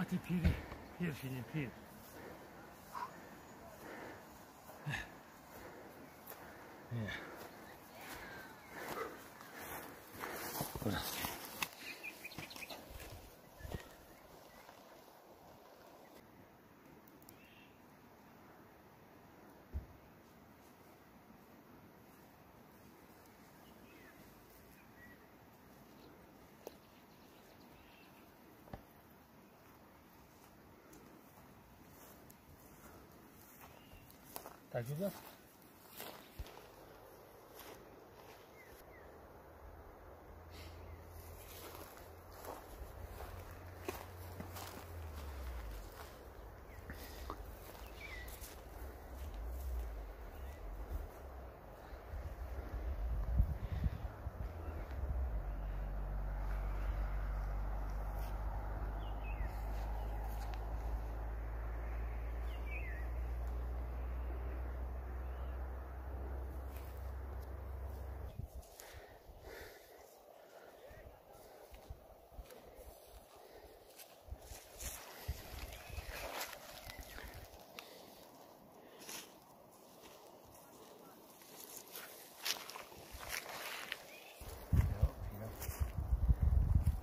Mati piri, pir şinin pir. Tak güzel.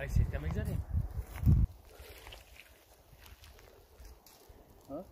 Hai sistema egzali. Ha?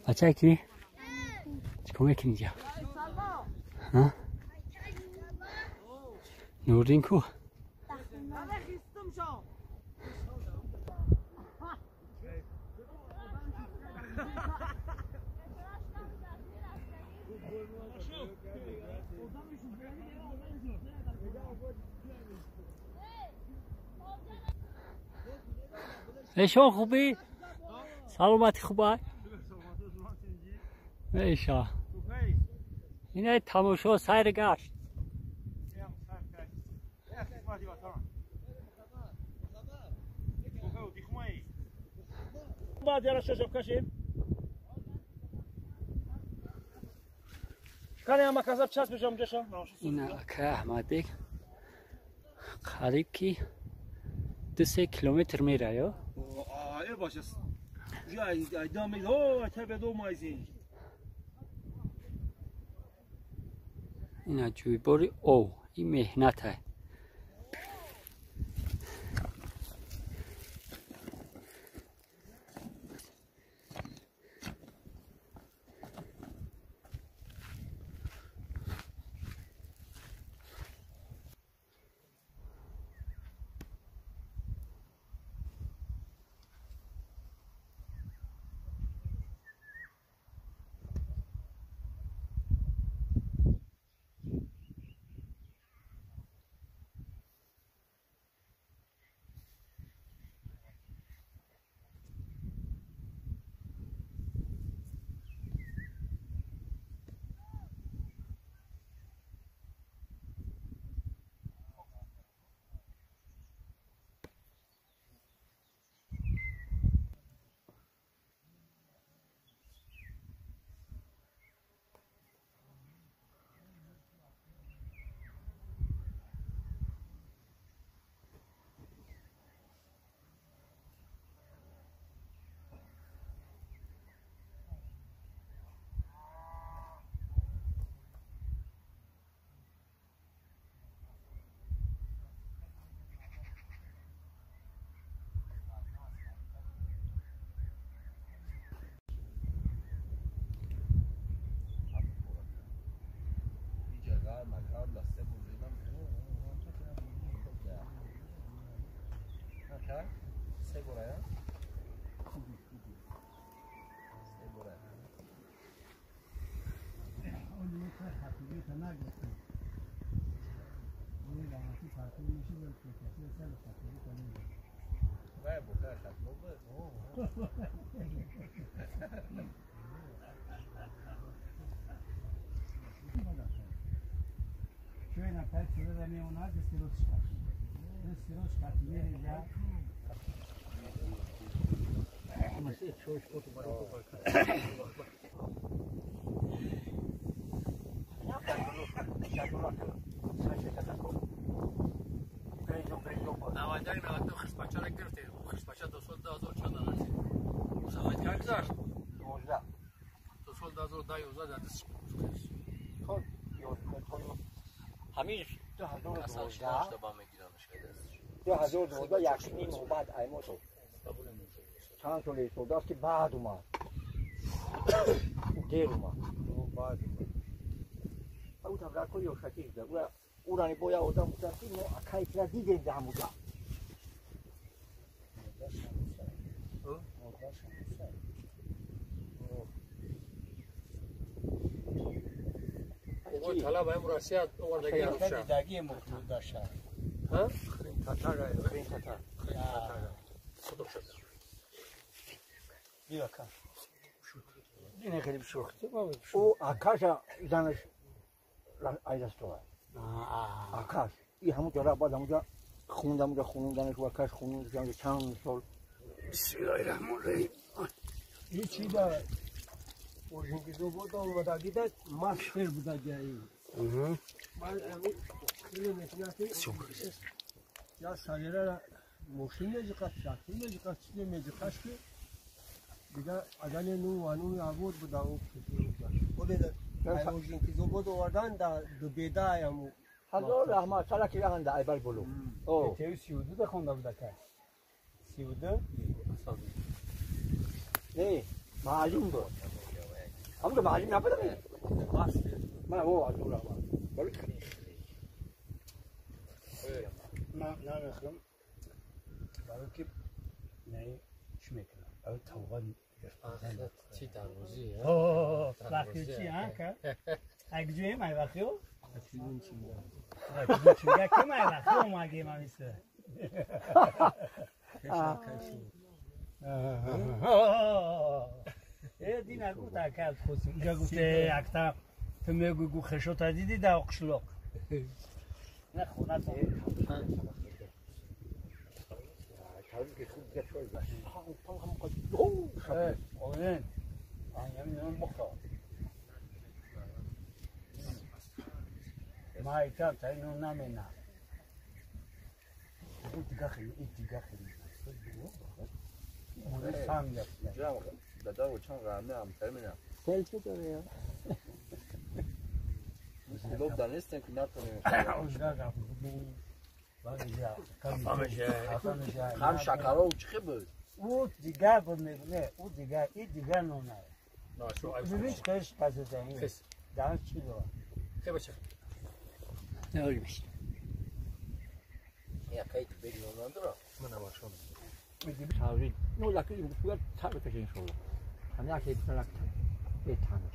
بچه کی؟ چیکار میکنی اینجا؟ ها؟ نوردین کو؟ ایشان خوبی؟ سلامتی خوبه؟ ایشان اینه تماشا سیر گشت بعد یالا شجاب کشیم کنه اما کذب چسب بجام جشا اینه که احمدی قریب کی 2-3 کیلومتر میره یا؟ آه باشه جای دامید ها تبه دو مایزی اینا جوی باری او این مهنته Şöyle pek şöyle de mi ona destilos çıkartıyor. Destilos çıkartıyor ya. نوانجک نوانده خش بچه را گرفته خش بچه 200,000 چند دارد مسافت که گذاشت 200,000 در دست خب همیش 2012 با میگیرنش که دستش 2012 یک نیم و بعد ایمو شد چند سالی شد که بعد اومد دیر اومد بعد او tam rako još kakih da urani boja od tamo da ti no a kaj tradige da mu da o talaba hem Rusya oradaki yapışa dagi mu da şa ha tatar tatar Sudokşa bir dakika yine gelip şu o akaşa zanış aydastolar akaş i hamu jara ba hamu ja خوندم و آکاش خوندم چند سال بسم الله الرحمن الرحیم این چی داره؟ اورژینگی دو بود آمده دیده مشهر بوده جایی من امید خیلی نتیجه یا سریره ماشین میجکت شکل میجکت چیزی میجکت که دیگه اگر نو و نو عبود بوده او بوده اورژینگی دو بود آوردن در دو بیده همو هزار رحمت سالا که رهنده ایبال بلو تیو 32 خونده بوده که 32 نه معلوم بود هم تو معلوم نبوده من او عزور رحمت بلو من نمیخوام برای که نه چی میکنم برای توغن چی در روزی وقتی چی ها که اگه جوی مای وقتی ها اکیدون چی میگه که مای وقتی ها مگه ما میسته دی نگو تا که از خوزی اینجا گفته اکتا تو میگو خشو تا دیدی در اقشلوق نه خونه تا oğlum, annemin bakıyor. Maykam sen ona mena. İttikakı. Bunu sam yaptı. Dada o çan rame am termina. Selfie de ya. Lob danisten ki natone. Oğuzlar kapı. Ham şakaro çıkıbı. او دیگر بود میبونه او دیگر این دیگر نونه نه شو ببین خیش پس زنگی دارم چی دارم خیلی بچه نه اولی بشید Ya kayıt belli olmadı mı? Bana başım. Savri, no la que bu ya sabe que sin solo. Hani ki bir lak bir tane.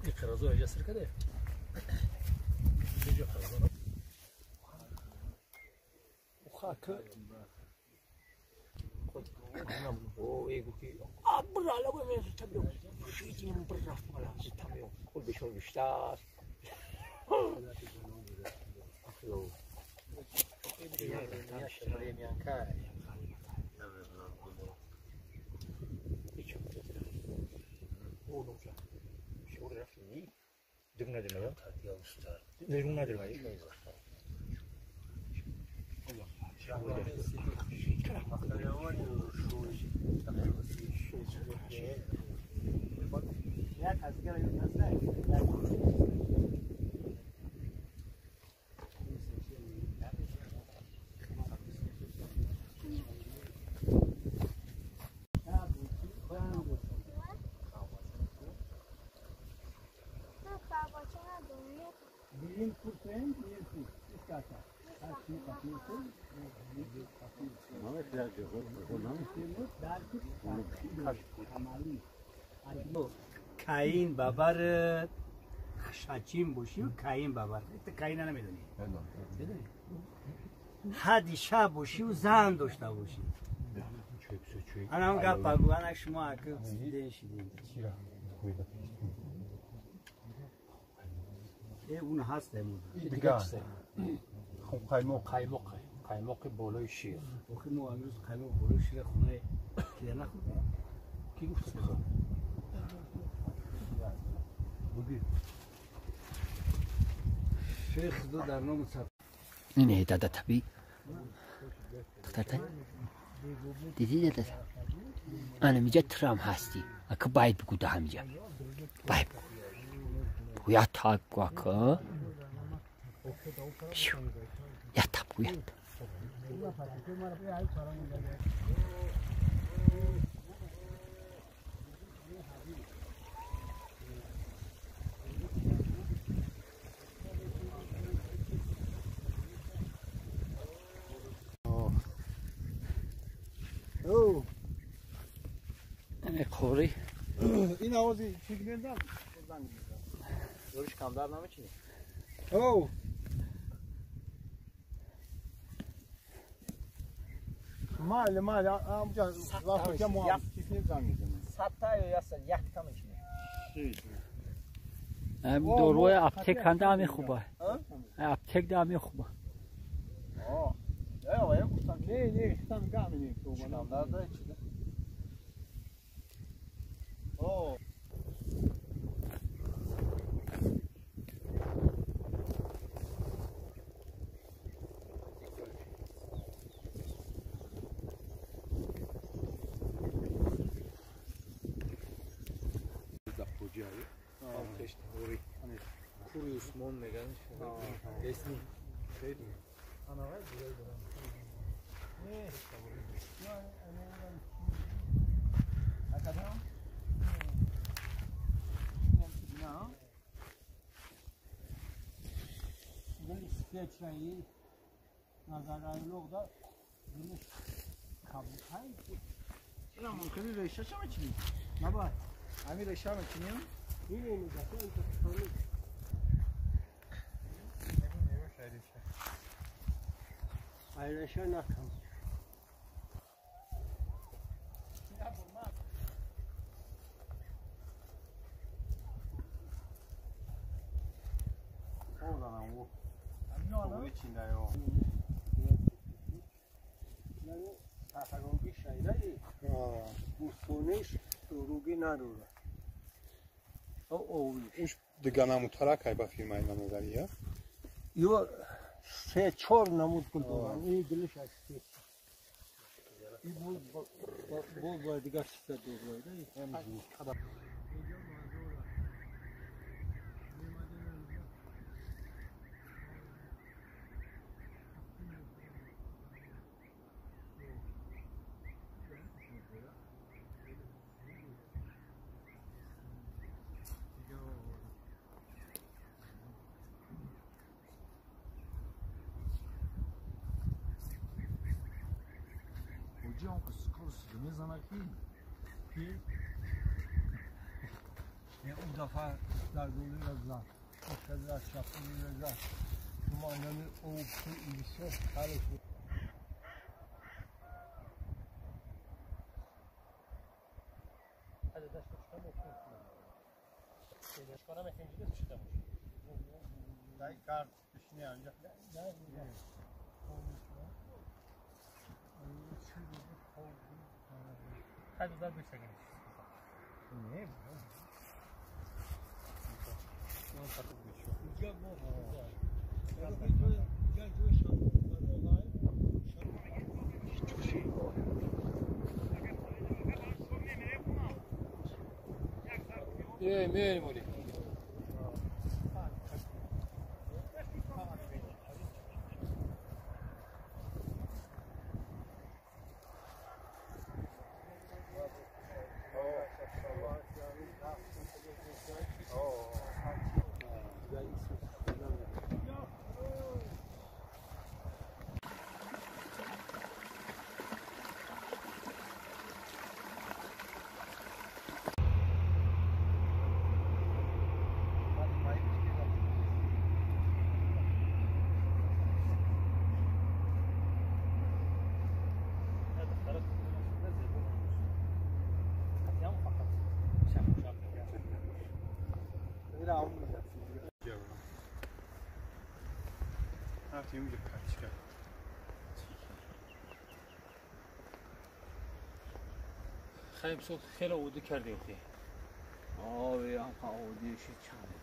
bir kırmızı öyle sırkada ya bir kırmızı خاطر او ego che abra la vuoi messo tabio usciti in brra mala tabio col bisogno di sta Bilim kursen, bilim kur. İskata. Aslında kapıyorsun. Mehmet ya diyor. کاین ببر خشچین باشی و کاین ببر تو کاین نمیدونی حدی شب باشی و زن داشته باشی انا هم گپ بگو انا شما اکل دیده شدید اون هست امون دیگه. خب قایمق. قایماق بالای شیر. آخه ما امروز قایماق بالای شیر خونه کلیه نخوردیم. کی گفت بخواه؟ بودی. شیخ دو در نام سب. اینه دادا طبیعی. دختر دیدی دادا؟ انا میجا ترام هستی. اکه باید بگو ده همینجا. باید بگو. بویا تاب گوکه. شو. یا تاب بویا. او اینه خوری. این آوازی چی گندم؟ روش کمدار نمیچینی. او مال آمجا وقتی که ما چیزی زنگ میزنیم. 100 تا یا 100 یک تا میچینی. دوروی اپتیک کنده همی خوبه. اپتیک ده همی خوبه. یا گفتم نه گفتم گامینی تو کمدار داره چی ده؟ او کوری عثمان میگن اسمی خیلی سکچایی نظر لوگ دا دلش قبول کنید. اینا ممکنه ریشه چه میچینی؟ نباید. همین ریشه میچینیم؟ این میگه که این ریشه نکن. خوبی چینده یا یعنی تفرونگی شایده بوستونیش روگی نداره. Уж дыганаму таракай ба фирмай намудариya. Yo 3-4 намуд кулдуран. И дилиш асти. И бул дигар сита дуройда. اون دفعه در دولی رزد افتاده از شفتی رزد مانمی او پول ایلیسه خالی شد دای کار پیشنی آنجا خیلی زد بشتگیم نه میریم مولی رفتیم اونجا پرچ کرد خیلی صوت خیلی عودی کردی اوکی آه هم عودیشی چند